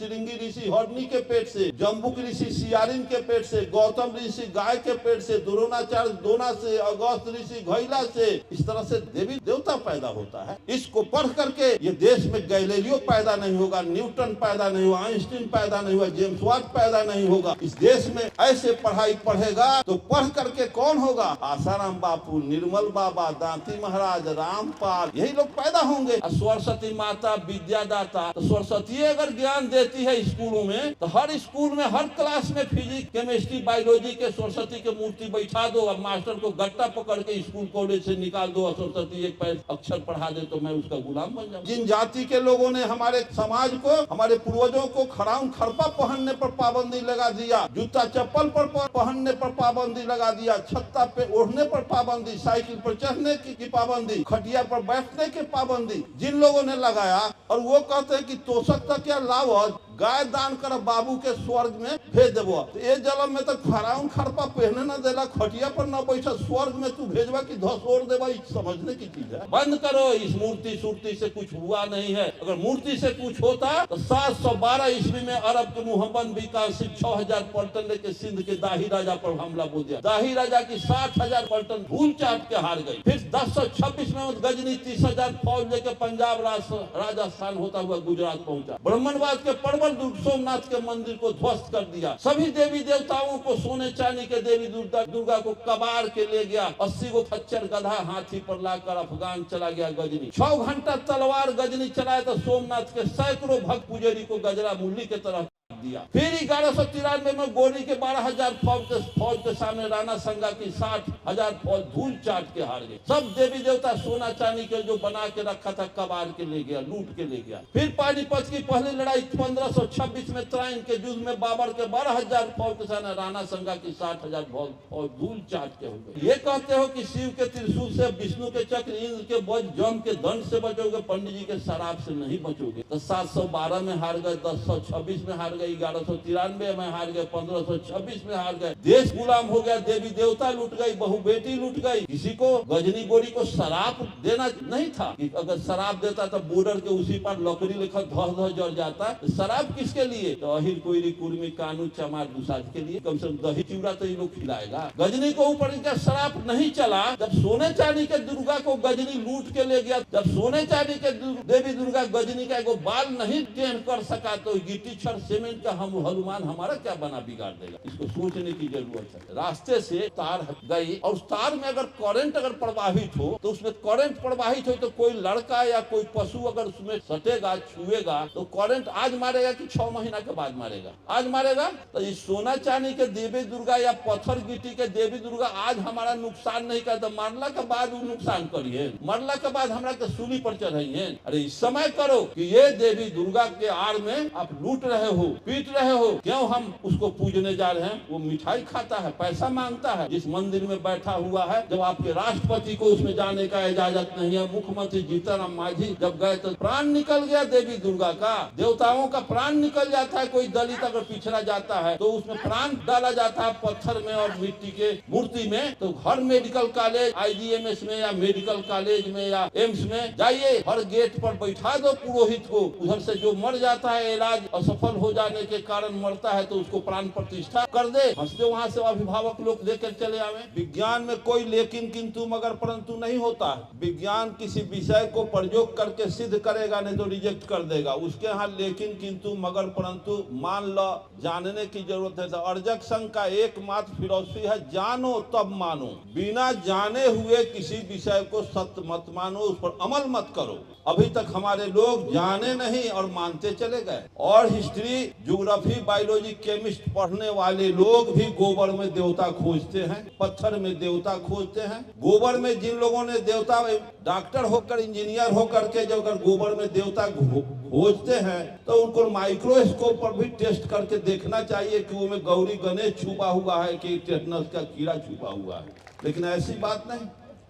श्रृंगी ऋषि हरणी के पेट से, जम्बुक ऋषि सियारिन के पेट से, गौतम ऋषि गाय के पेट से, द्रोणाचार्य दोना से, अगस्त ऋषि घैला से, इस तरह से देवी देवता पैदा होता है। इसको पढ़ करके ये देश में गैलीलियो पैदा नहीं होगा, न्यूटन पैदा नहीं हुआ, आइंस्टीन पैदा नहीं हुआ, जेम्स वाट पैदा नहीं होगा। इस देश में ऐसे पढ़ाई पढ़ेगा तो पढ़ करके कौन होगा? आसाराम बापू, निर्मल बाबा, दांती महाराज, रामपाल, यही लोग पैदा होंगे। सरस्वती माता विद्यादाता, तो सरस्वती अगर ज्ञान देती है स्कूलों में, तो हर स्कूल में हर क्लास में फिजिक्स, केमिस्ट्री, बायोलॉजी के सरस्वती के मूर्ति बैठा दो। अब मास्टर को गट्टा पकड़ के स्कूल कॉलेज से निकाल दो और सरस्वती एक अक्षर पढ़ा दे तो मैं उसका गुलाम बन जाऊं। जिन जाति के लोगों ने हमारे समाज को, हमारे पूर्वजों को खड़ाउन खड़पा पहनने पर पाबंदी लगा दिया, जूता चप्पल पर पहनने पर पाबंदी लगा दिया, छत्ता पे ओढ़ने पर पाबंदी, साइकिल पर चढ़ने की पाबंदी, खटिया पर बैठने की पाबंदी जिन लोगों ने लगाया, और वो कहते हैं कि तोषक तक क्या लावत गाय दान कर बाबू के स्वर्ग में भेज देबो। तो ये जलम में तो खड़ाउन खड़पा पहने न देला, खटिया पर न बैठा, स्वर्ग में तू भेजवा की धसोड़ देवा, समझने की चीज है। बंद करो, इस मूर्ति सूर्ति से कुछ हुआ नहीं है। अगर मूर्ति से कुछ होता तो 712 ईस्वी में अरब के मोहम्मद बिन कासिम 6000 पलटन लेके सिंध के दाही राजा पर हमला बोल दिया। दाही राजा की 60,000 पलटन धूल चाट के हार गई। फिर 1026 में गजनी 30,000 फौज लेके पंजाब राजस्थान होता हुआ गुजरात पहुंचा। ब्राह्मणवाद के प्रबल दुर्ग सोमनाथ के मंदिर को ध्वस्त कर दिया। सभी देवी देवताओं को, सोने चांदी के देवी दुर्गा को कबाड़ के ले गया। 80 गो खच्चर गधा हाथी पर लाकर अफगान चला गया गजनी। 6 घंटा तलवार गजनी चलाया तो सोमनाथ के सैकड़ों भक्त पुजारी को गजरा मुरली के तरह दिया। फिर 1193 में गोरी के 12,000 फौज के सामने राणा संगा की 60,000 फौज धूल चाट के हार गए। सब देवी देवता सोना चांदी के जो बना के रखा था कबाड़ के ले गया, लूट के ले गया। फिर पानीपत की पहली लड़ाई 1526 में त्राइन के युद्ध में बाबर के 12,000 फौज के सामने राणा संगा की 60,000 फौज धूल चाट के हो गए। ये कहते हो कि शिव के त्रिशूल से, विष्णु के चक्र, इंद्र के वज्र, जम के दंड से बचोगे, पंडित जी के शराब से नहीं बचोगे। तो 712 में हार गए, 1026 में हार गए, 1193 में हार गए, 1526 में हार गए। देश गुलाम हो गया, देवी देवता लूट गई, बहु बेटी लूट गई। किसी को गजनी गोरी को शराब देना नहीं था कि अगर शराब देता तो बॉर्डर के उसी पर लकड़ी लेखा धस जल जाता। तो शराब किसके लिए? तो अहिर कोयरी कुर्मी कानू चमार दुसाज के लिए। कम से कम दही चिवड़ा तो ये लोग खिलाएगा। गजनी को ऊपर क्या शराब नहीं चला। जब सोने चांदी के दुर्गा को गजनी लूट के ले गया, जब सोने चांदी के देवी दुर्गा गजनी का एगो बाल नहीं टेढ़ कर सका, तो गिट्टी छड़ सीमेंट का हम हनुमान हमारा क्या बना बिगाड़ देगा? इसको सोचने की जरूरत है। रास्ते से तार गई और उस तार में अगर करंट अगर प्रवाहित हो, तो उसमें करंट प्रवाहित हो तो कोई लड़का या कोई पशु अगर उसमें सटेगा, छुएगा, तो करंट आज मारेगा कि 6 महीना के बाद मारेगा? आज मारेगा। तो इस सोना चांदी के देवी दुर्गा या पत्थर गिट्टी के देवी दुर्गा आज हमारा नुकसान नहीं करता, मरला के बाद वो नुकसान करिए, मरला के बाद हमारा के सूली पर चढ़ाइए। अरे इस समय करो कि ये देवी दुर्गा के आड़ में आप लूट रहे हो, पीट रहे हो, क्यों हम उसको पूजने जा रहे हैं? वो मिठाई खाता है, पैसा मांगता है। जिस मंदिर में बैठा हुआ है, जब आपके राष्ट्रपति को उसमें जाने का इजाजत नहीं है, मुख्यमंत्री जीतनराम मांझी जब गए तो प्राण निकल गया देवी दुर्गा का। देवताओं का प्राण निकल जाता है। कोई दलित अगर पिछड़ा जाता है तो उसमें प्राण डाला जाता है पत्थर में और मिट्टी के मूर्ति में। तो हर मेडिकल कॉलेज, IGMS में या मेडिकल कॉलेज में या एम्स में जाइए, हर गेट पर बैठा दो पुरोहित को। उधर से जो मर जाता है, इलाज असफल हो जाने के कारण मरता है, तो उसको प्राण प्रतिष्ठा कर दे। हंसते वहां से अभिभावक लोग लेकर चले आवे। विज्ञान में कोई लेकिन किंतु मगर परंतु नहीं होता है। विज्ञान किसी विषय को प्रयोग करके सिद्ध करेगा, नहीं तो रिजेक्ट कर देगा। उसके यहाँ लेकिन किंतु मगर परंतु मान लो, जानने की जरूरत है। तो अर्जक संघ का एकमात्र फिलॉसफी है, जानो तब मानो। बिना जाने हुए किसी विषय को सत्य मत मानो, उस पर अमल मत करो। अभी तक हमारे लोग जाने नहीं और मानते चले गए। और हिस्ट्री, ज्योग्राफी, बायोलॉजी, केमिस्ट पढ़ने वाले लोग भी गोबर में देवता खोजते हैं, पत्थर में देवता खोजते हैं। गोबर में जिन लोगों ने देवता, डॉक्टर होकर, इंजीनियर होकर के जब अगर गोबर में देवता खोजते हैं, तो उनको माइक्रोस्कोप पर भी टेस्ट करके देखना चाहिए कि वो में गौरी गणेश छुपा हुआ है कि टेटनस का कीड़ा छुपा हुआ है। लेकिन ऐसी बात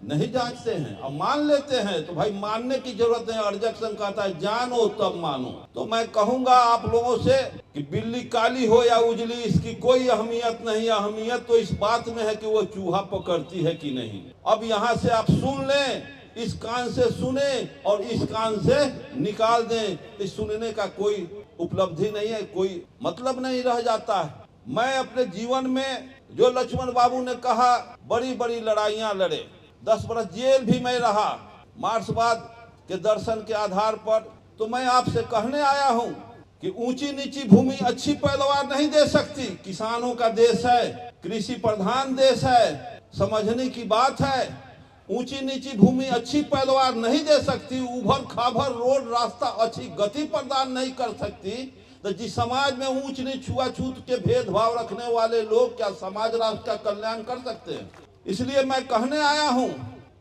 नहीं जांचते हैं और मान लेते हैं। तो भाई मानने की जरूरत है। अर्जक संघ कहता है जानो तब मानो। तो मैं कहूंगा आप लोगों से कि बिल्ली काली हो या उजली, इसकी कोई अहमियत नहीं। अहमियत तो इस बात में है कि वो चूहा पकड़ती है कि नहीं। अब यहाँ से आप सुन लें, इस कान से सुने और इस कान से निकाल दें। इस सुनने का कोई उपलब्धि नहीं है, कोई मतलब नहीं रह जाता है। मैं अपने जीवन में जो लक्ष्मण बाबू ने कहा, बड़ी बड़ी लड़ाइयां लड़े, 10 बरस जेल भी मैं रहा मार्क्सवाद के दर्शन के आधार पर। तो मैं आपसे कहने आया हूं कि ऊंची नीची भूमि अच्छी पैदावार नहीं दे सकती। किसानों का देश है, कृषि प्रधान देश है, समझने की बात है। ऊंची नीची भूमि अच्छी पैदावार नहीं दे सकती, उभर खाभर रोड रास्ता अच्छी गति प्रदान नहीं कर सकती। तो जिस समाज में ऊंच नीच छुआछूत के भेदभाव रखने वाले लोग क्या समाज राष्ट्र का कल्याण कर सकते हैं? इसलिए मैं कहने आया हूं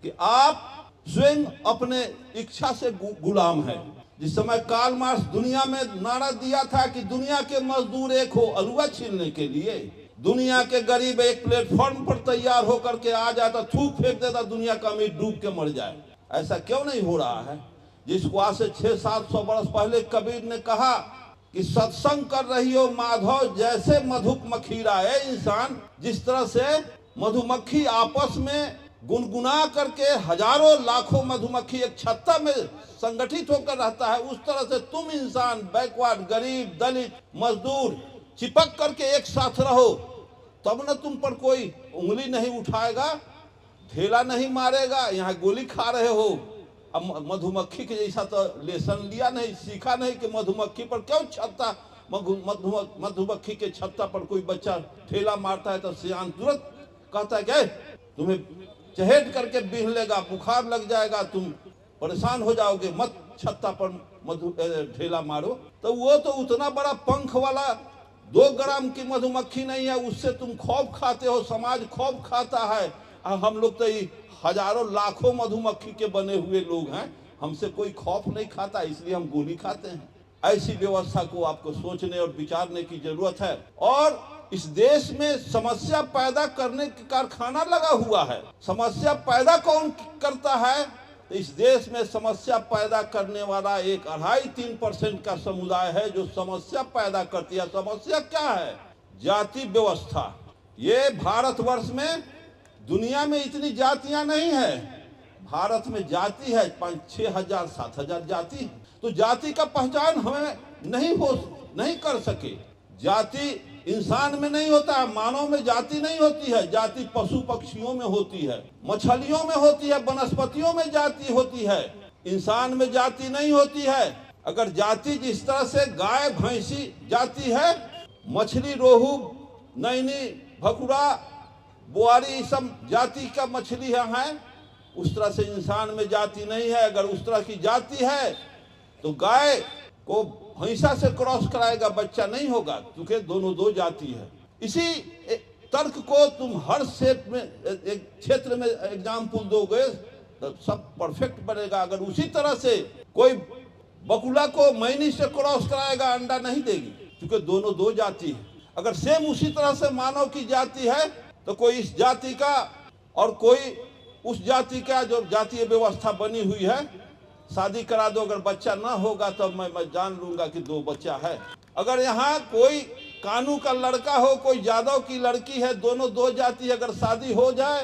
कि आप स्वयं अपने इच्छा से गुलाम है। जिस समय कार्ल मार्क्स दुनिया में नारा दिया था कि दुनिया के मजदूर एक हो अलुआ छीलने के लिए, दुनिया के गरीब एक प्लेटफॉर्म पर तैयार होकर के आ जाता, थूक फेंक देता, दुनिया का अमीर डूब के मर जाए। ऐसा क्यों नहीं हो रहा है? जिसको आज से 600-700 वर्ष पहले कबीर ने कहा कि सत्संग कर रही हो माधव जैसे मधुमक्खी राय इंसान। जिस तरह से मधुमक्खी आपस में गुनगुना करके हजारों लाखों मधुमक्खी एक छत्ता में संगठित होकर रहता है, उस तरह से तुम इंसान बैकवर्ड, गरीब, दलित, मजदूर चिपक करके एक साथ रहो, तब न तुम पर कोई उंगली नहीं उठाएगा, ढेला नहीं मारेगा। यहाँ गोली खा रहे हो, अब मधुमक्खी के जैसा तो लेसन लिया नहीं, सीखा नहीं कि मधुमक्खी पर क्यों छत्ता, मधुमक्खी के छत्ता पर कोई बच्चा ठेला मारता है तो सियान तुरंत कहता है कि तुम्हें चहेट करके बीन लेगा, बुखार लग जाएगा, तुम परेशान हो जाओगे, मत छत्ता पर ठेला मारो। तो वो तो उतना बड़ा पंख वाला 2 ग्राम की मधुमक्खी नहीं है, उससे तुम खौफ खाते हो, समाज खौफ खाता है। हम लोग तो हजारों लाखों मधुमक्खी के बने हुए लोग हैं, हमसे कोई खौफ नहीं खाता, इसलिए हम गोली खाते हैं। ऐसी व्यवस्था को आपको सोचने और विचारने की जरूरत है। और इस देश में समस्या पैदा करने का कारखाना लगा हुआ है। समस्या पैदा कौन करता है? तो इस देश में समस्या पैदा करने वाला एक 2.5-3% का समुदाय है जो समस्या पैदा करती है। समस्या क्या है? जाति व्यवस्था। ये भारतवर्ष में, दुनिया में इतनी जातियां नहीं है, भारत में जाति है 5-6 हजार 7 हजार जाति। तो जाति का पहचान हमें नहीं कर सके। जाति इंसान में नहीं होता है, मानव में जाति नहीं होती है। जाति पशु पक्षियों में होती है, मछलियों में होती है, वनस्पतियों में जाति होती है, इंसान में जाति नहीं होती है। अगर जाति जिस तरह से गाय भैंसी जाति है, मछली रोहू नैनी भकुरा बुआरी सब जाति का मछली है, उस तरह से इंसान में जाति नहीं है। अगर उस तरह की जाति है तो गाय को भैंसा से क्रॉस कराएगा, बच्चा नहीं होगा, क्योंकि दोनों 2 जाति है। इसी तर्क को तुम हर क्षेत्र में एग्जाम्पल दोगे तो सब परफेक्ट बनेगा। अगर उसी तरह से कोई बकुला को मैनी से क्रॉस कराएगा, अंडा नहीं देगी, क्योंकि दोनों 2 जाति है। अगर सेम उसी तरह से मानव की जाति है तो कोई इस जाति का और कोई उस जाति का, जो जातीय व्यवस्था बनी हुई है, शादी करा दो, अगर बच्चा ना होगा तो मैं जान लूंगा कि 2 बच्चा है। अगर यहाँ कोई कानू का लड़का हो, कोई यादव की लड़की है, दोनों 2 जाति, अगर शादी हो जाए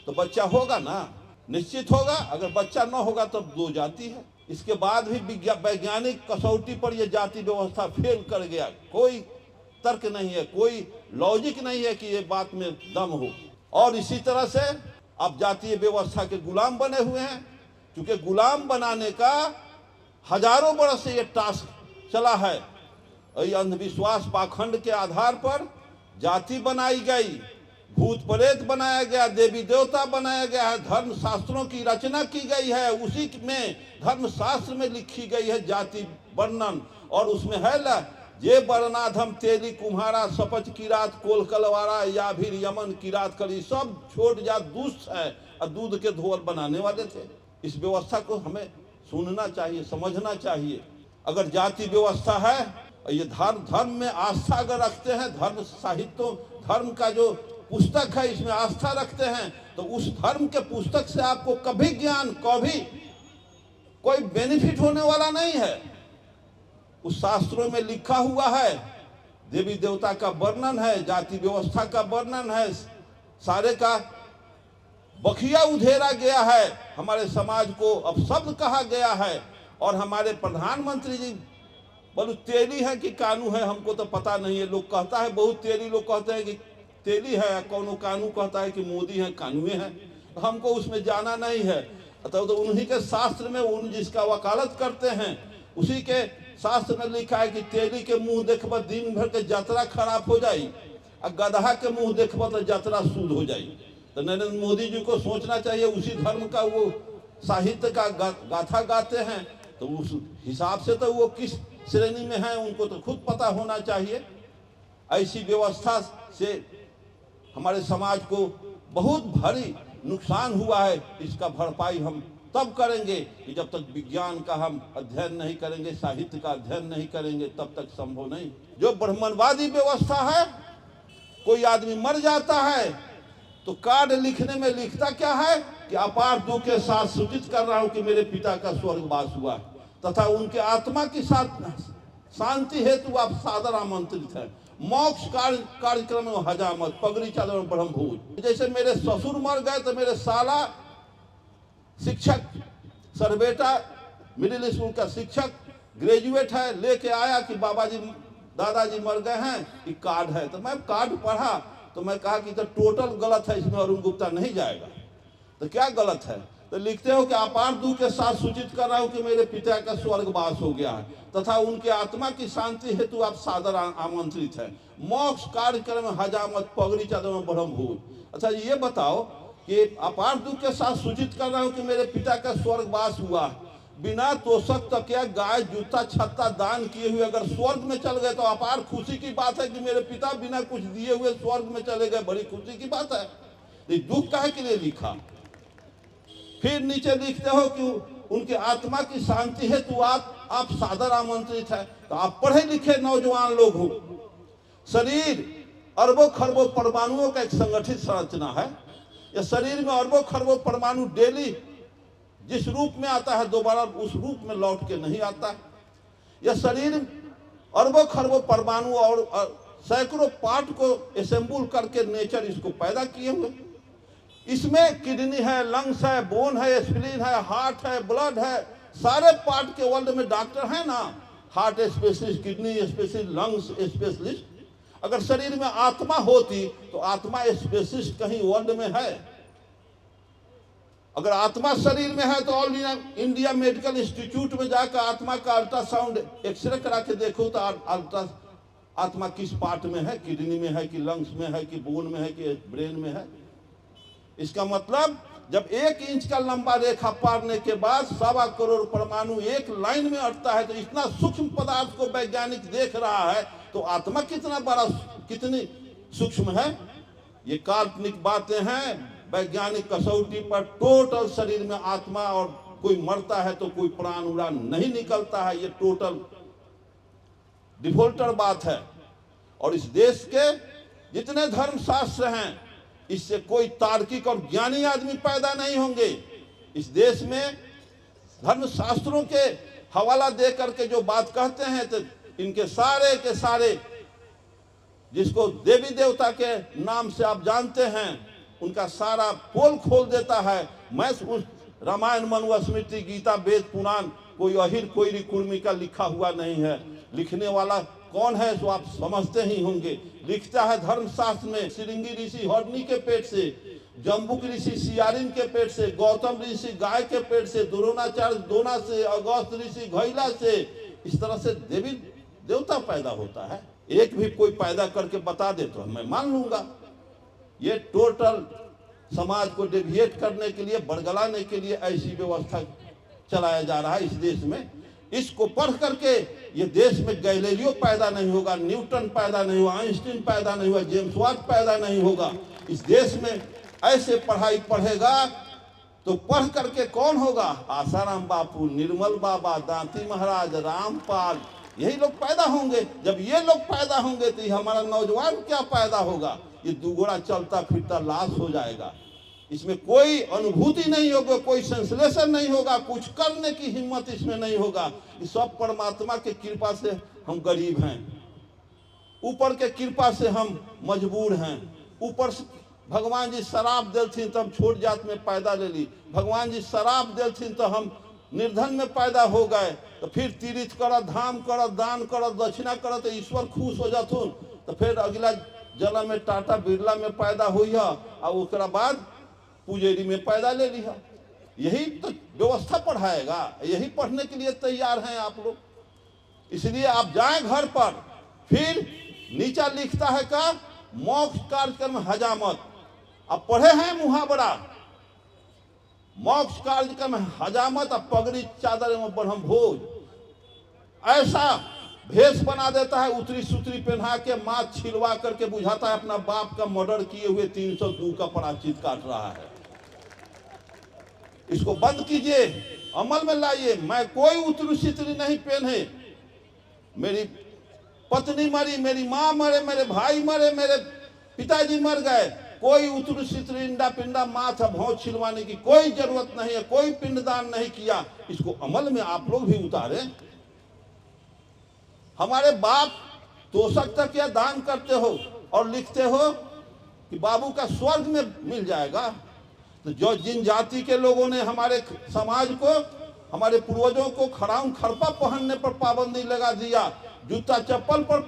तो बच्चा होगा ना, निश्चित होगा। अगर बच्चा ना होगा तो 2 जाति है। इसके बाद भी वैज्ञानिक कसौटी पर यह जाति व्यवस्था फेल कर गया। कोई तर्क नहीं है, कोई लॉजिक नहीं है कि ये बात में दम हो। और इसी तरह से आप जातीय व्यवस्था के गुलाम बने हुए हैं, क्योंकि गुलाम बनाने का हजारों बरस से ये टास्क चला है। ये अंधविश्वास पाखंड के आधार पर जाति बनाई गई, भूत प्रेत बनाया गया, देवी देवता बनाया गया है, धर्म शास्त्रों की रचना की गई है, उसी में धर्म शास्त्र में लिखी गई है जाति वर्णन। और उसमें है ला जे वर्णाधम तेली कुम्हारा सपच की रात कोल कलवारा या फिर यमन की रात कली, सब छोट जात दुष्ट है और दूध के धोअल बनाने वाले थे। इस व्यवस्था को हमें सुनना चाहिए, समझना चाहिए। अगर जाति व्यवस्था है, ये धर्म में आस्था अगर रखते हैं, धर्म साहित्य धर्म का जो पुस्तक है इसमें आस्था रखते हैं, तो उस धर्म के पुस्तक से आपको कभी ज्ञान, कभी कोई बेनिफिट होने वाला नहीं है। उस शास्त्रों में लिखा हुआ है, देवी देवता का वर्णन है, जाति व्यवस्था का वर्णन है, सारे का बखिया उधेरा गया है। हमारे समाज को अब शब्द कहा गया है। और हमारे प्रधानमंत्री जी बोलो तेली है कि कानू है हमको तो पता नहीं है। लोग कहता है, बहुत तेली लोग कहते हैं कि तेली है, कौनो कानू कहता है कि मोदी है, कानूए है। तो हमको उसमें जाना नहीं है। तो उन्हीं के शास्त्र में, उन जिसका वकालत करते हैं उसी के शास्त्र में लिखा है कि तेली के मुंह देखब दिन भर के यात्रा खराब हो जाई, और गधा के मुंह देखब तो यात्रा शुद्ध हो जाई। तो नरेंद्र मोदी जी को सोचना चाहिए, उसी धर्म का वो साहित्य का गाथा गाते हैं, तो उस हिसाब से तो वो किस श्रेणी में है उनको तो खुद पता होना चाहिए। ऐसी व्यवस्था से हमारे समाज को बहुत भारी नुकसान हुआ है। इसका भरपाई हम तब करेंगे कि जब तक विज्ञान का हम अध्ययन नहीं करेंगे, साहित्य का अध्ययन नहीं करेंगे, तब तक संभव नहीं। जो ब्राह्मणवादी व्यवस्था है, कोई आदमी मर जाता है तो कार्ड लिखने में लिखता क्या है कि अपार दुख के साथ सूचित कर रहा हूं कि मेरे पिता का स्वर्गवास हुआ तथा उनके आत्मा की साथ शांति हेतु आप सादर आमंत्रित है। मोक्ष कार्यक्रम में हजामत, पगड़ी चादर में ब्रह्म भोज। जैसे मेरे ससुर मर गए तो मेरे साला शिक्षक, सरबेटा मिडिल स्कूल का शिक्षक ग्रेजुएट है, लेके आया कि बाबा जी दादाजी मर गए हैं, कि कार्ड है। तो मैं कार्ड पढ़ा तो मैं कहा कि तो टोटल गलत है, इसमें अरुण गुप्ता नहीं जाएगा। तो क्या गलत है? तो लिखते हो कि अपार दुख के साथ सूचित कर रहा हूं कि मेरे पिता का स्वर्गवास हो गया है तथा उनके आत्मा की शांति हेतु आप सादर आमंत्रित है। मोक्ष कार्यक्रम में हजामत, पगड़ी चादर में ब्रह्म भोज। अच्छा ये बताओ कि अपार दुख के साथ सूचित कर रहा हूं कि मेरे पिता का स्वर्गवास हुआ, बिना तोषक तकिया गाय जूता छत्ता दान किए हुए अगर स्वर्ग में चल गए तो अपार खुशी की बात है कि मेरे पिता बिना कुछ दिए हुए स्वर्ग में चले गए, बड़ी खुशी की बात है। ये दुख काहे के लिए लिखा? फिर नीचे लिखते हो कि उनके आत्मा की शांति हेतु आप सादर आमंत्रित है। तो आप पढ़े लिखे नौजवान लोग हो। शरीर अरबों खरबों परमाणुओं का एक संगठित संरचना है। यह शरीर में अरबों खरबों परमाणु डेली जिस रूप में आता है दोबारा उस रूप में लौट के नहीं आता। यह शरीर अरबों खरबों परमाणु और सैकड़ों पार्ट को असेंबल करके नेचर इसको पैदा किए हुए। इसमें किडनी है, लंग्स है, बोन है, स्प्लीन है, हार्ट है, ब्लड है, सारे पार्ट के वर्ल्ड में डॉक्टर है ना, heart specialist, kidney specialist, lungs specialist. अगर शरीर में आत्मा होती तो आत्मा स्पेशलिस्ट कहीं वर्ल्ड में है। अगर आत्मा शरीर में है तो ऑल इंडिया मेडिकल इंस्टीट्यूट में जाकर आत्मा का अल्ट्रासाउंड एक्सरे करा के देखो तो आत्मा किस पार्ट में है, किडनी में है कि लंग्स में है कि बोन में है कि ब्रेन में है। इसका मतलब जब 1 इंच का लंबा रेखा पारने के बाद 1.25 करोड़ परमाणु एक लाइन में अटता है, तो इतना सूक्ष्म पदार्थ को वैज्ञानिक देख रहा है, तो आत्मा कितना बड़ा, कितनी सूक्ष्म है। ये काल्पनिक बातें हैं। वैज्ञानिक कसौटी पर टोटल शरीर में आत्मा, और कोई मरता है तो कोई प्राण उड़ान नहीं निकलता है। ये टोटल डिफॉल्टर बात है। और इस देश के जितने धर्मशास्त्र हैं, इससे कोई तार्किक और ज्ञानी आदमी पैदा नहीं होंगे। इस देश में धर्मशास्त्रों के हवाला दे करके जो बात कहते हैं, तो इनके सारे के सारे जिसको देवी देवता के नाम से आप जानते हैं, उनका सारा पोल खोल देता है। मैं उस रामायण मनुस्मृति गीता वेद पुराण कोई अहिर कोई कुर्मी का लिखा हुआ नहीं है। लिखने वाला कौन है तो आप समझते ही होंगे। लिखता है धर्मशास्त्र में, श्रृंगी ऋषि हरनी के पेट से, जम्बुक ऋषि सियारिन के पेट से, गौतम ऋषि गाय के पेट से, द्रोणाचार्य दोना से, अगस्त ऋषि घैला से, इस तरह से देवी देवता पैदा होता है। एक भी कोई पैदा करके बता दे तो मैं मान लूंगा। ये टोटल समाज को डेविएट करने के लिए, बरगलाने के लिए ऐसी व्यवस्था चलाया जा रहा है इस देश में। इसको पढ़ करके ये देश में गैलीलियो पैदा नहीं होगा, न्यूटन पैदा नहीं हुआ, आइंस्टीन पैदा नहीं हुआ, जेम्स वाट पैदा नहीं होगा। इस देश में ऐसे पढ़ाई पढ़ेगा तो पढ़ करके कौन होगा? आसाराम बापू, निर्मल बाबा, दांती महाराज, रामपाल, यही लोग पैदा होंगे। जब ये लोग पैदा होंगे तो हमारा नौजवान क्या पैदा होगा? ये दुगुड़ा चलता फिरता लाश हो जाएगा। इसमें कोई अनुभूति नहीं होगा, कोई संश्लेषण नहीं होगा, कुछ करने की हिम्मत इसमें नहीं होगा। ये सब परमात्मा के कृपा से हम गरीब हैं, ऊपर के कृपा से हम मजबूर हैं। ऊपर से भगवान जी शराब देलथिन तो हम छोट जात में पैदा ले ली, भगवान जी शराब देलथिन तो हम निर्धन में पैदा हो गए। तो फिर तीर्थ कर, धाम कर, दान कर, दक्षिणा कर तो ईश्वर खुश हो जाथुन। तो फिर अगला जन्म में टाटा बिरला में पैदा हुई है और उसके बाद पुजेरी में पैदा ले लिया। यही तो व्यवस्था पढ़ाएगा, यही पढ़ने के लिए तैयार हैं आप लोग। इसलिए आप जाएं घर पर, फिर नीचा लिखता है का मोक्ष कार्यक्रम हजामत। अब पढ़े हैं मुहावरा, मोक्ष कार्यक्रम हजामत, अब पगड़ी चादर एवं ब्रह्म भोज। ऐसा भेष बना देता है, उतरी सुतरी पहना के, माथ छिलवा करके बुझाता है अपना बाप का मर्डर किए हुए 302 का प्रायश्चित काट रहा है। इसको बंद कीजिए, अमल में लाइए। मैं कोई उतरी सुतरी नहीं पहने, मेरी पत्नी मरी, मेरी माँ मरे, मेरे भाई मरे, मेरे पिताजी मर गए, कोई उतरी सुतरी इंडा पिंडा माथा भौं छिलवाने की कोई जरूरत नहीं है, कोई पिंडदान नहीं किया। इसको अमल में आप लोग भी उतारे। हमारे बाप तोषक तक या दान करते हो और लिखते हो कि बाबू का स्वर्ग में मिल जाएगा। तो जो जिन जाति के लोगों ने हमारे समाज को, हमारे पूर्वजों को खड़ाऊं खरपा पहनने पर पाबंदी लगा दिया, जूता चप्पल पर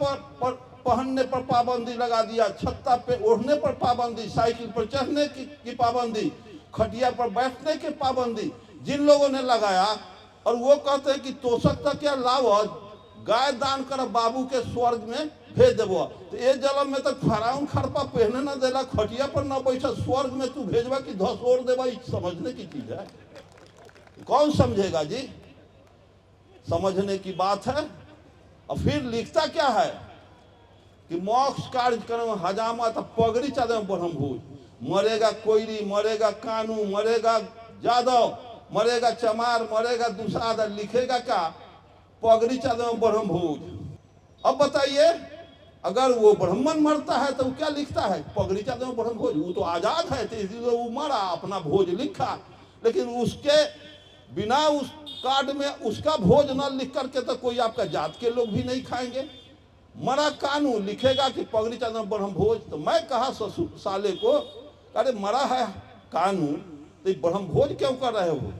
पहनने पर पाबंदी लगा दिया, छत्ता पे ओढ़ने पर पाबंदी, साइकिल पर चढ़ने की पाबंदी, खटिया पर बैठने की पाबंदी जिन लोगों ने लगाया, और वो कहते हैं कि तोषक तक क्या लाओ, गाय दान कर बाबू के स्वर्ग में भेज देबो। तो ये जन्म में तो खराउन खरपा पहने न देला, खटिया पर न बैठा, स्वर्ग में तू भेजवा कि धसोड़ देवा, समझने की चीज है। कौन समझेगा जी, समझने की बात है। और फिर लिखता क्या है कि मोक्ष कार्यक्रम हजामत, पगड़ी चादर ब्रह्म भोज। मरेगा कोयरी, मरेगा कानू, मरेगा जादव, मरेगा चमार, मरेगा दुसाद, लिखेगा क्या पगड़ी चादर ब्रह्म भोज। अब बताइए, अगर वो ब्राह्मण मरता है तो क्या लिखता है पगड़ी चादर ब्रह्म भोज। वो तो आजाद है, तो इसलिए वो मरा, अपना भोज लिखा, लेकिन उसके बिना उस कार्ड में उसका भोज न लिख करके तो कोई आपका जात के लोग भी नहीं खाएंगे। मरा कानू, लिखेगा कि पगड़ी चादर ब्रह्म भोज। तो मैं कहा ससुर साले को, अरे मरा है कानू तो ब्रह्म भोज क्यों कर रहे हो,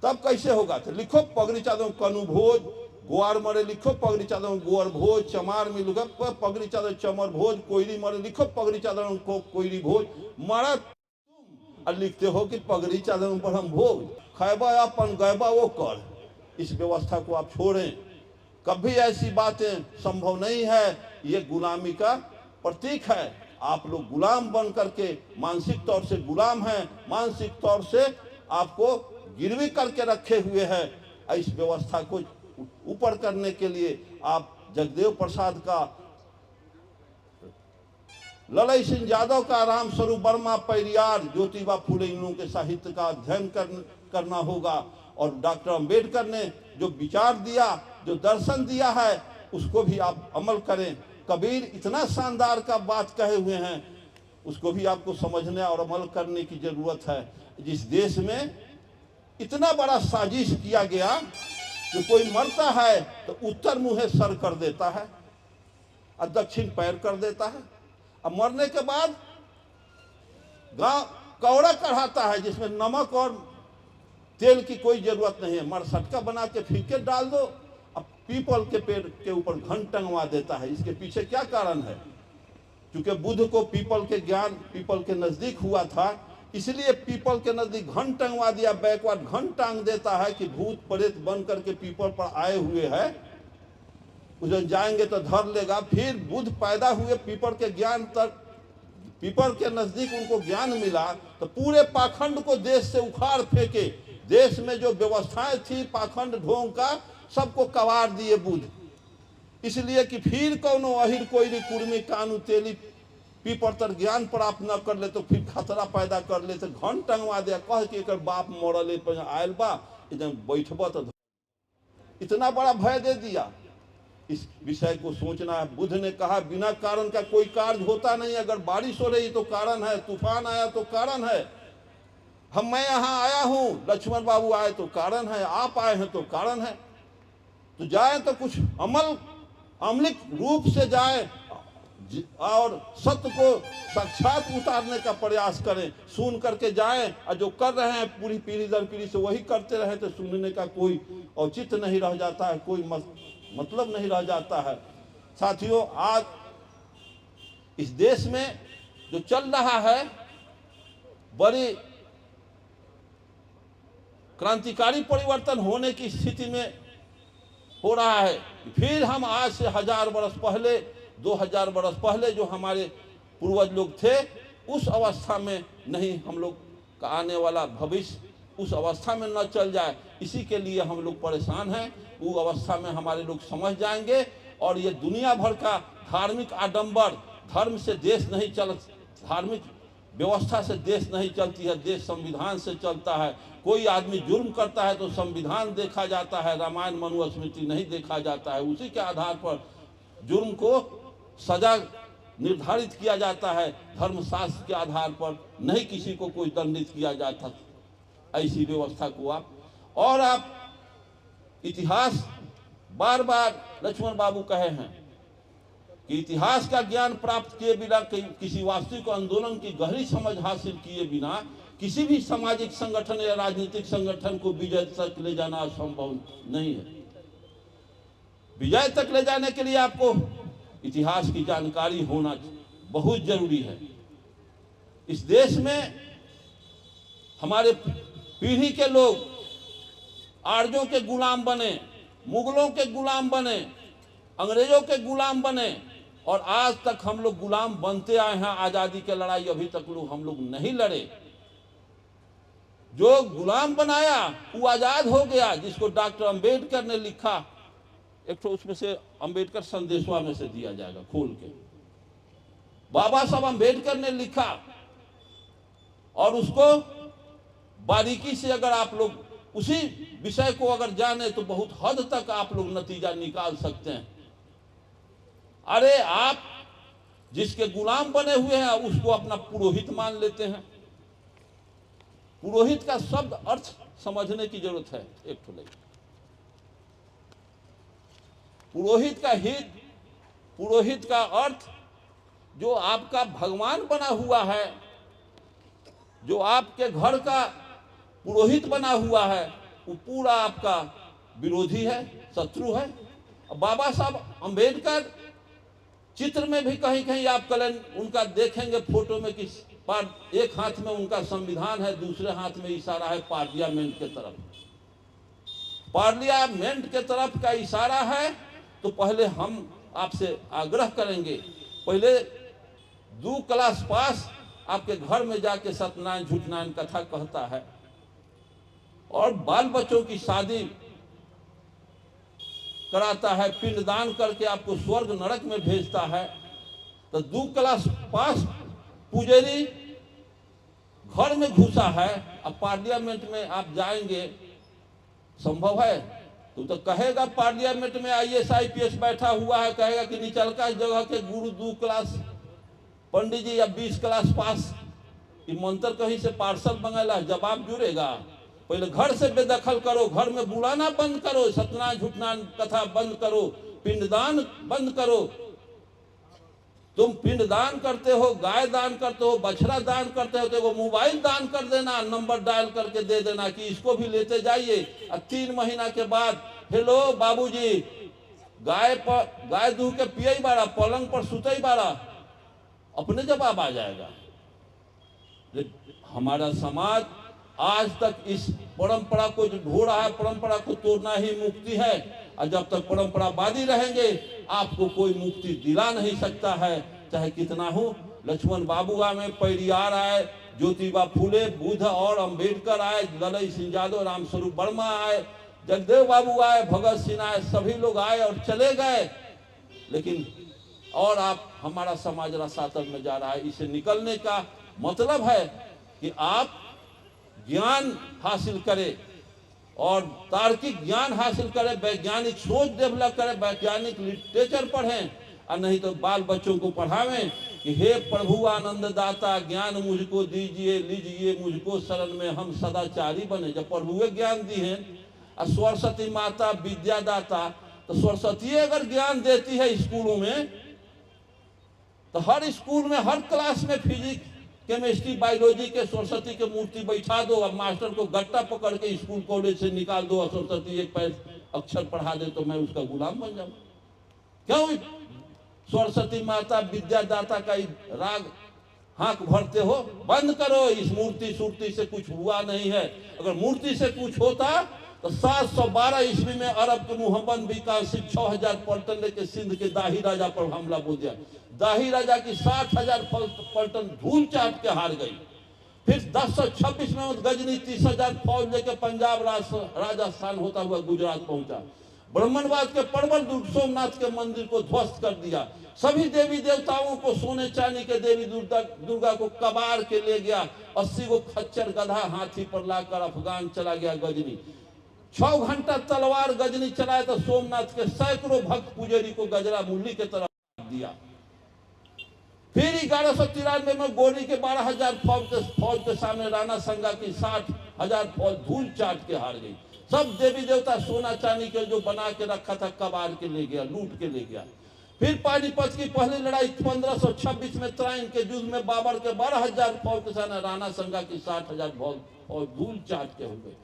तब कैसे होगा। तो लिखो पगड़ी चादर कानू भोज, ग्वार मरे लिखो पगड़ी चादर ग्वार भोज, चमार में लिखो पगड़ी चादर चमर भोज, कोयरी मरे लिखो पगड़ी चादर कोयरी भोज। मरा तुम और लिखते हो कि पगड़ी चादर ब्रह्म भोज। खैबा अपन गैबा वो कर। इस व्यवस्था को आप छोड़ें, कभी ऐसी बातें संभव नहीं है। ये गुलामी का प्रतीक है। आप लोग गुलाम बन करके मानसिक तौर से गुलाम हैं, मानसिक तौर से आपको गिरवी करके रखे हुए हैं। इस व्यवस्था को ऊपर करने के लिए आप जगदेव प्रसाद का, ललई सिंह यादव का, राम स्वरूप वर्मा परियार, ज्योतिबा फुले इन लोगों के साहित्य का अध्ययन करना होगा। और डॉक्टर अंबेडकर ने जो विचार दिया, जो दर्शन दिया है, उसको भी आप अमल करें। कबीर इतना शानदार का बात कहे हुए हैं, उसको भी आपको समझने और अमल करने की जरूरत है। जिस देश में इतना बड़ा साजिश किया गया कि कोई मरता है तो उत्तर मुंह सर कर देता है और दक्षिण पैर कर देता है, अब मरने के बाद गांव कौड़ा कढ़ाता है जिसमें नमक और तेल की कोई जरूरत नहीं है, मरसटका बना के फीके डाल दो। अब पीपल के पेड़ के ऊपर घन टंगवा देता है। इसके पीछे क्या कारण है? क्योंकि बुद्ध को पीपल के ज्ञान पीपल के नजदीक हुआ था, इसलिए पीपल के नजदीक घन टंगवा दिया। बैकवर्ड घन टांग देता है कि भूत प्रेत बन करके पीपल पर आए हुए हैं, उसे जाएंगे तो धर लेगा। फिर बुद्ध पैदा हुए, पीपल के ज्ञान तक, पीपल के नजदीक उनको ज्ञान मिला, तो पूरे पाखंड को देश से उखाड़ फेंके। देश में जो व्यवस्थाएं थी पाखंड ढोंग का, सबको कबाड़ दिए बुद्ध। इसलिए कि फिर कौनो अहिर कोयरी कुर्मी कानू तेली पीपर तर ज्ञान प्राप्त न कर ले तो फिर खतरा पैदा कर ले, तो घन टंगवा दिया, कह के एकर बाप मरले पर आयल बा, एकदम बैठब तो इतना बड़ा भय दे दिया। इस विषय को सोचना है। बुद्ध ने कहा बिना कारण का कोई कार्य होता नहीं। अगर बारिश हो रही तो कारण है, तूफान आया तो कारण है, मैं यहाँ आया हूँ, लक्ष्मण बाबू आए तो कारण है, आप आए हैं तो कारण है। तो जाए तो कुछ अमलिक रूप से जाए, और सत्य को साक्षात उतारने का प्रयास करें, सुन करके जाएं, और जो कर रहे हैं पूरी पीढ़ी दर पीढ़ी से वही करते रहे तो सुनने का कोई औचित्य नहीं रह जाता है, कोई मतलब नहीं रह जाता है। साथियों, आज इस देश में जो चल रहा है बड़ी क्रांतिकारी परिवर्तन होने की स्थिति में हो रहा है। फिर हम आज से 1000 वर्ष पहले 2000 वर्ष पहले जो हमारे पूर्वज लोग थे उस अवस्था में नहीं हम लोग का आने वाला भविष्य उस अवस्था में न चल जाए, इसी के लिए हम लोग परेशान हैं। वो अवस्था में हमारे लोग समझ जाएंगे और ये दुनिया भर का धार्मिक आडंबर, धर्म से देश नहीं चल, धार्मिक व्यवस्था से देश नहीं चलती है, देश संविधान से चलता है। कोई आदमी जुर्म करता है तो संविधान देखा जाता है, रामायण मनुस्मृति नहीं देखा जाता है। उसी के आधार पर जुर्म को सजा निर्धारित किया जाता है, धर्मशास्त्र के आधार पर नहीं किसी को कोई दंडित किया जाता। ऐसी व्यवस्था को आप इतिहास बार बार लक्ष्मण बाबू कहे हैं कि इतिहास का ज्ञान प्राप्त किए बिना, किसी वास्तविक आंदोलन की गहरी समझ हासिल किए बिना किसी भी सामाजिक संगठन या राजनीतिक संगठन को विजय तक ले जाना असंभव नहीं है। विजय तक ले जाने के लिए आपको इतिहास की जानकारी होना बहुत जरूरी है। इस देश में हमारे पीढ़ी के लोग आर्यों के गुलाम बने, मुगलों के गुलाम बने, अंग्रेजों के गुलाम बने और आज तक हम लोग गुलाम बनते आए हैं। आजादी की लड़ाई अभी तक हम लोग नहीं लड़े। जो गुलाम बनाया वो आजाद हो गया, जिसको डॉक्टर अंबेडकर ने लिखा, एक तो उसमें से अंबेडकर संदेशवा में से दिया जाएगा खोल के, बाबा साहब अंबेडकर ने लिखा और उसको बारीकी से अगर आप लोग उसी विषय को अगर जाने तो बहुत हद तक आप लोग नतीजा निकाल सकते हैं। अरे आप जिसके गुलाम बने हुए हैं उसको अपना पुरोहित मान लेते हैं। पुरोहित का शब्द अर्थ समझने की जरूरत है। एक तो नहीं, पुरोहित का अर्थ जो आपका भगवान बना हुआ है, जो आपके घर का पुरोहित बना हुआ है, वो पूरा आपका विरोधी है, शत्रु है। बाबा साहब अंबेडकर चित्र में भी कहीं कहीं आप उनका देखेंगे फोटो में कि एक हाथ में उनका संविधान है, दूसरे हाथ में इशारा है पार्लियामेंट के तरफ। पार्लियामेंट के तरफ का इशारा है। तो पहले हम आपसे आग्रह करेंगे, पहले 2 क्लास पास आपके घर में जाके सत्यनारायण झूठनारायण कथा कहता है और बाल बच्चों की शादी कराता है, पिंडदान करके आपको स्वर्ग नरक में भेजता है। तो 2 क्लास पास पुजारी घर में घुसा है, अब पार्लियामेंट में आप जाएंगे, संभव है? तो कहेगा पार्लियामेंट में IAS IPS बैठा हुआ है, कहेगा कि निचलका जगह के गुरु 2 क्लास पंडित जी या 20 क्लास पास मंत्र कहीं से पार्सल मंगेला, जवाब जुड़ेगा। पहले घर से बेदखल करो, घर में बुलाना बंद करो, सत्यनारायण झूठनारायण कथा बंद करो, पिंडदान बंद करो। तुम पिंडदान करते हो, गाय दान करते हो, बछड़ा दान करते हो, तो वो मोबाइल दान कर देना, नंबर डायल करके दे देना कि इसको भी लेते जाइए। 3 महीना के बाद हेलो बाबूजी, गाय दूह के पियई बारा, पलंग पर सुतई बारा, अपने जवाब आ जाएगा। हमारा समाज आज तक इस परंपरा को जो ढो रहा है, परंपरा को तोड़ना ही मुक्ति है, और जब तक परंपरावादी रहेंगे आपको कोई मुक्ति दिला नहीं सकता है, चाहे कितना हो। लक्ष्मण बाबू में पेरियार आए, ज्योतिबा फूले, बुद्ध और अंबेडकर आए, दलई सिंह यादव, रामस्वरूप वर्मा आए, जगदेव बाबू आए, भगत सिंह आए, सभी लोग आए और चले गए। लेकिन और आप हमारा समाज रसातल में जा रहा है। इसे निकलने का मतलब है कि आप ज्ञान हासिल करें और तार्किक ज्ञान हासिल करें, वैज्ञानिक सोच डेवलप करें, वैज्ञानिक लिटरेचर पढ़ें, और नहीं तो बाल बच्चों को पढ़ावें कि हे प्रभु आनंद दाता, ज्ञान मुझको दीजिए, लीजिए मुझको शरण में, हम सदाचारी बने। जब प्रभु ज्ञान दी है और सरस्वती माता विद्या दाता, तो सरस्वती अगर ज्ञान देती है स्कूलों में तो हर स्कूल में हर क्लास में फिजिक्स केमिस्ट्री बायोलॉजी के सरस्वती के मूर्ति बैठा दो। अब मास्टर को गट्टा पकड़ के स्कूल कॉलेज से निकाल दो और सरस्वती एक पैर अक्षर पढ़ा दे तो मैं उसका गुलाम बन जाऊं। क्यों सरस्वती माता विद्यादाता का राग हाँक भरते हो? बंद करो। इस मूर्ति सूर्ति से कुछ हुआ नहीं है। अगर मूर्ति से कुछ होता तो 712 ईस्वी में अरब के मुहम्मद बिन कासिम 6000 पलटन लेके सिंध के दाही राजा पर हमला बोल दिया। दाही राजा की 60,000 पलटन धूल चाट के हार गई। फिर 1026 में गजनी 30,000 फौज लेके पंजाब राजस्थान होता हुआ गुजरात पहुंचा। ब्राह्मणवाद के प्रबल दुर्ग सोमनाथ के मंदिर को ध्वस्त कर दिया। सभी देवी देवताओं को सोने चांदी के देवी दुर्गा को कबाड़ के ले गया। 80 को खच्चर गधा हाथी पर लाकर अफगान चला गया गजनी। 6 घंटा तलवार गजनी चलाया तो सोमनाथ के सैकड़ों भक्त पुजारी को गजरा मुरली के तरफ दिया। फिर 1193 में गोरी के 12,000 फौज के सामने राणा संगा की 60,000 फौज धूल चाट के हार गई। सब देवी देवता सोना चांदी के जो बना के रखा था कबाड़ के ले गया, लूट के ले गया। फिर पानीपत की पहली लड़ाई 1526 में त्राइन के युद्ध में बाबर के 12,000 फौज के सामने राणा संगा की 60,000 फौज धूल चाट के हो गई।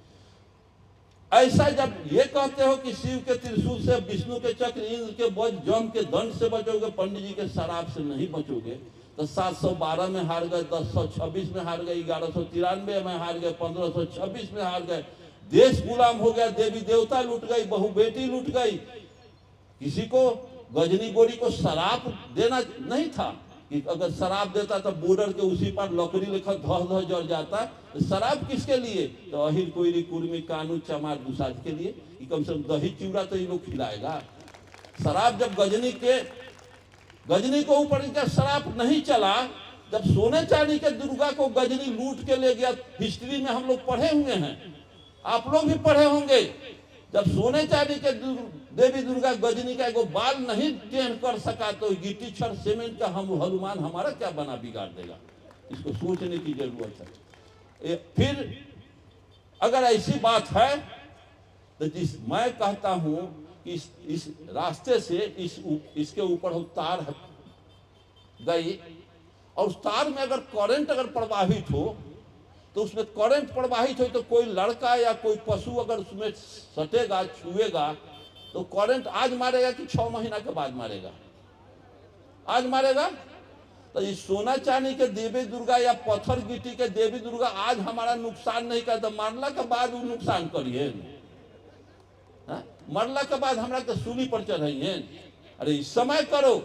ऐसा जब ये कहते हो कि शिव के त्रिशूल से, विष्णु के चक्र, इंद्र के वज्र, जम के दंड से बचोगे, पंडित जी के शराब से नहीं बचोगे, तो 712 में हार गए, 1026 में हार गए, 1193 में हार गए, 1526 में हार गए। देश गुलाम हो गया, देवी देवता लूट गई, बहु बेटी लूट गई। किसी को गजनी गोरी को शराब देना नहीं था कि अगर शराब देता तो बॉर्डर के उसी पर लकड़ी लेकर धस धस जल जाता। शराब किसके लिए? तो अहिर कोयरी कुर्मी कानू चमार दुसाद के लिए कि कम से कम दही चिवड़ा तो ये लोग खिलाएगा। शराब जब गजनी को ऊपर इनका शराब नहीं चला, जब सोने चांदी के दुर्गा को गजनी लूट के ले गया। हिस्ट्री में हम लोग पढ़े हुए हैं, आप लोग भी पढ़े होंगे। जब सोने चांदी के देवी दुर्गा गजनी का एगो बाल नहीं टेढ़ कर सका तो गिट्टी छड़ सीमेंट का हम हनुमान हमारा क्या बना बिगाड़ देगा? इसको सोचने की जरूरत है। फिर अगर ऐसी बात है तो मैं कहता हूं कि इस रास्ते से इसके ऊपर तार गई और उस तार में अगर करंट अगर प्रवाहित हो तो उसमें करंट प्रवाहित हो तो कोई लड़का या कोई पशु अगर उसमें सटेगा, छुएगा तो करंट आज मारेगा कि 6 महीना के बाद मारेगा? आज मारेगा। तो ये सोना चांदी के देवी दुर्गा या पत्थर गिट्टी के देवी दुर्गा आज हमारा नुकसान नहीं करता, मरला के बाद वो नुकसान करिए। मरला के बाद हमारा के सूली पर चढ़ाइए। अरे इस समय करो।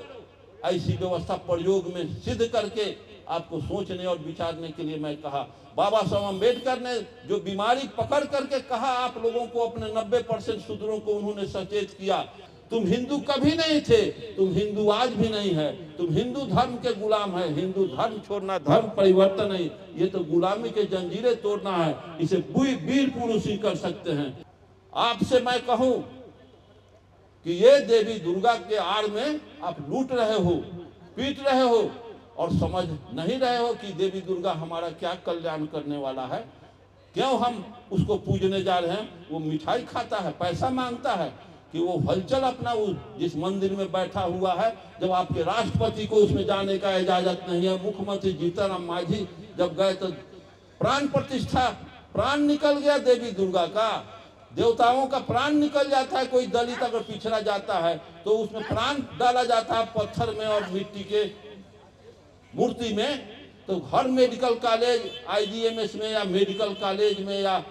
ऐसी व्यवस्था प्रयोग में सिद्ध करके आपको सोचने और विचारने के लिए मैं कहा। बाबा साहब अम्बेडकर ने जो बीमारी पकड़ करके कहा, आप लोगों को अपने 90% शूद्रों को उन्होंने सचेत किया। तुम हिंदू कभी नहीं थे, तुम हिंदू आज भी नहीं है, तुम हिंदू धर्म के गुलाम है। हिंदू धर्म छोड़ना धर्म परिवर्तन नहीं, ये तो गुलामी के जंजीरें तोड़ना है। इसे वीर पुरुष ही कर सकते हैं। आपसे मैं कहूं कि ये देवी दुर्गा के आड़ में आप लूट रहे हो, पीट रहे हो और समझ नहीं रहे हो कि देवी दुर्गा हमारा क्या कल्याण करने वाला है। क्यों हम उसको पूजने जा रहे हैं? वो मिठाई खाता है, पैसा मांगता है कि वो हलचल अपना जिस मंदिर में बैठा हुआ है, जब आपके राष्ट्रपति को उसमें जाने का इजाजत नहीं है। मुख्यमंत्री जीतन मांझी जब गए तो प्राण प्रतिष्ठा, प्राण निकल गया देवी दुर्गा का। देवताओं का प्राण निकल जाता है। कोई दलित अगर पिछड़ा जाता है तो उसमें प्राण डाला जाता है पत्थर में और मिट्टी के मूर्ति में। तो हर मेडिकल कॉलेज, IGMS में या मेडिकल कॉलेज में या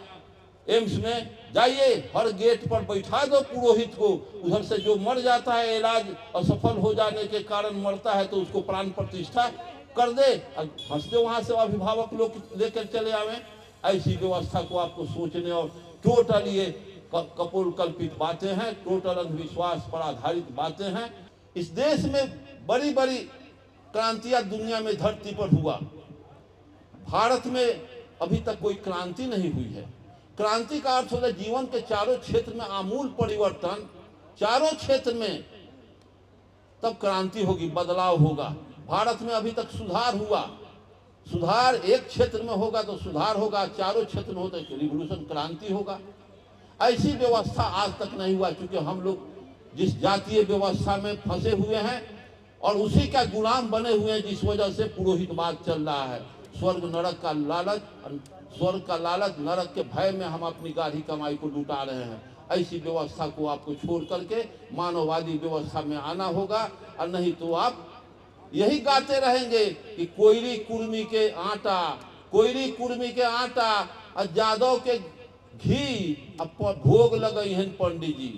एम्स में जाइए, हर गेट पर बैठा दो पुरोहित को। उधर से जो मर जाता है, इलाज असफल हो जाने के कारण मरता है, तो उसको प्राण प्रतिष्ठा कर दे। हंसते वहां से अभिभावक लोग लेकर चले आवे। ऐसी व्यवस्था को आपको सोचने और टोटल ये कपोल कल्पित बातें हैं, टोटल अंधविश्वास पर आधारित बातें हैं। इस देश में बड़ी बड़ी क्रांतियां दुनिया में धरती पर हुआ। भारत में अभी तक कोई क्रांति नहीं हुई है। क्रांति का अर्थ होता है जीवन के चारों क्षेत्र में आमूल परिवर्तन, चारों क्षेत्र में, तब क्रांति होगी, बदलाव होगा। भारत में अभी तक सुधार हुआ। सुधार एक क्षेत्र में होगा तो सुधार होगा, चारों क्षेत्र में होता है रिवोल्यूशन, क्रांति होगा। ऐसी व्यवस्था आज तक नहीं हुआ, क्योंकि हम लोग जिस जातीय व्यवस्था में फंसे हुए हैं और उसी का गुलाम बने हुए हैं, जिस वजह से पुरोहितवाद चल रहा है। स्वर्ग नरक का लालच, स्वर्ग का लालच, नरक के भय में हम अपनी गाढ़ी कमाई को लुटा रहे हैं। ऐसी व्यवस्था को आपको छोड़ करके मानववादी व्यवस्था में आना होगा, और नहीं तो आप यही गाते रहेंगे कि कोयली कुर्मी के आटा, कोयली कुर्मी के आटा और जादव के घी अब भोग लगई हैं पंडित जी।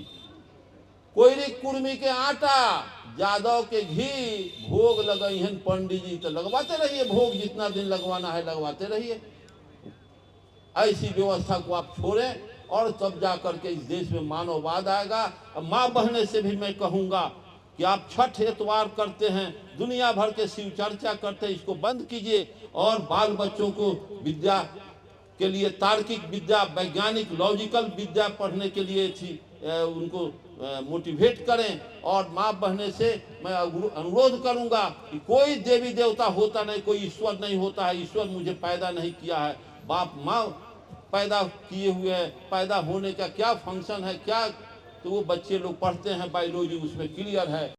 कोयली कुर्मी के आटा, जादव के घी भोग लगई हैं पंडित जी। तो लगवाते रहिए भोग, जितना दिन लगवाना है लगवाते रहिए। ऐसी व्यवस्था को आप छोड़ें, और तब जा करके इस देश में मानववाद आएगा। अब माँ बहने से भी मैं कहूँगा कि आप छठ एतवार करते हैं, दुनिया भर के शिव चर्चा करते हैं, इसको बंद कीजिए। और बाल बच्चों को विद्या के लिए, तार्किक विद्या, वैज्ञानिक लॉजिकल विद्या पढ़ने के लिए उनको मोटिवेट करें। और माँ बहने से मैं अनुरोध करूंगा कि कोई देवी देवता होता नहीं, कोई ईश्वर नहीं होता है। ईश्वर मुझे पैदा नहीं किया है, बाप माँ पैदा किए हुए हैं। पैदा होने का क्या फंक्शन है, क्या तो वो बच्चे लोग पढ़ते हैं बायोलॉजी, उसमें क्लियर है।